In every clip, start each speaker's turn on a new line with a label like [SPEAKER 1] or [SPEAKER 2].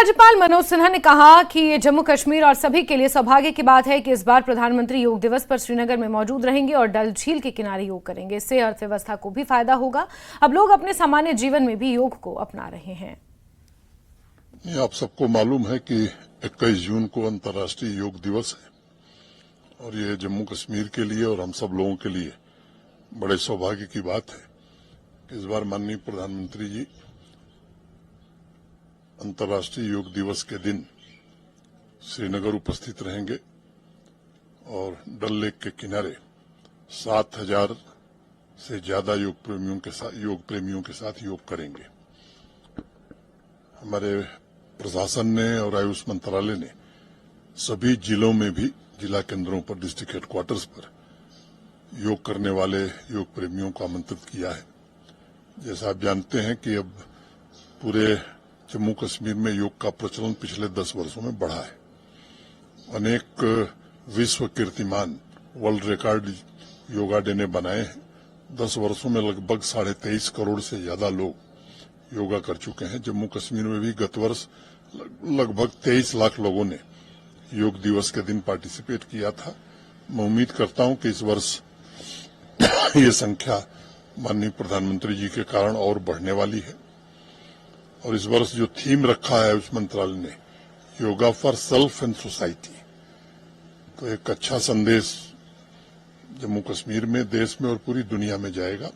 [SPEAKER 1] राज्यपाल मनोज सिन्हा ने कहा कि ये जम्मू कश्मीर और सभी के लिए सौभाग्य की बात है कि इस बार प्रधानमंत्री योग दिवस पर श्रीनगर में मौजूद रहेंगे और डल झील के किनारे योग करेंगे। इससे अर्थव्यवस्था को भी फायदा होगा। अब लोग अपने सामान्य जीवन में भी योग को अपना रहे हैं।
[SPEAKER 2] आप सबको मालूम है कि 21 जून को अंतर्राष्ट्रीय योग दिवस है और ये जम्मू कश्मीर के लिए और हम सब लोगों के लिए बड़े सौभाग्य की बात है कि इस बार माननीय प्रधानमंत्री जी अंतर्राष्ट्रीय योग दिवस के दिन श्रीनगर उपस्थित रहेंगे और डल लेक के किनारे 7,000 से ज्यादा योग प्रेमियों के साथ योग करेंगे। हमारे प्रशासन ने और आयुष मंत्रालय ने सभी जिलों में भी जिला केंद्रों पर डिस्ट्रिक्ट हेडक्वार्टर्स पर योग करने वाले योग प्रेमियों को आमंत्रित किया है। जैसा आप जानते हैं कि अब पूरे जम्मू कश्मीर में योग का प्रचलन पिछले 10 वर्षों में बढ़ा है। अनेक विश्व कीर्तिमान वर्ल्ड रिकॉर्ड योगा डे ने बनाए हैं। 10 वर्षों में लगभग 23.5 करोड़ से ज्यादा लोग योगा कर चुके हैं। जम्मू कश्मीर में भी गत वर्ष लगभग 23 लाख लोगों ने योग दिवस के दिन पार्टिसिपेट किया था। मैं उम्मीद करता हूं कि इस वर्ष ये संख्या माननीय प्रधानमंत्री जी के कारण और बढ़ने वाली है। और इस वर्ष जो थीम रखा है उस मंत्रालय ने, yoga for self and society, तो एक अच्छा संदेश जम्मू कश्मीर में, देश में और पूरी दुनिया में जाएगा।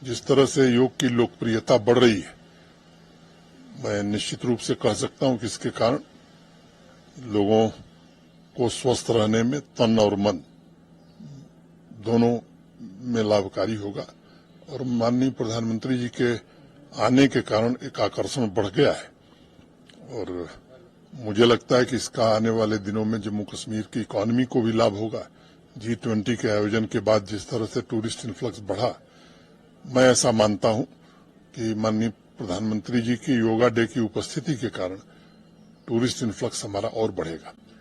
[SPEAKER 2] जिस तरह से योग की लोकप्रियता बढ़ रही है, मैं निश्चित रूप से कह सकता हूं कि इसके कारण लोगों को स्वस्थ रहने में तन और मन दोनों में लाभकारी होगा। और माननीय प्रधानमंत्री जी के आने के कारण एक आकर्षण बढ़ गया है और मुझे लगता है कि इसका आने वाले दिनों में जम्मू कश्मीर की इकोनॉमी को भी लाभ होगा। G20 के आयोजन के बाद जिस तरह से टूरिस्ट इन्फ्लक्स बढ़ा, मैं ऐसा मानता हूं कि माननीय प्रधानमंत्री जी की योगा डे की उपस्थिति के कारण टूरिस्ट इन्फ्लक्स हमारा और बढ़ेगा।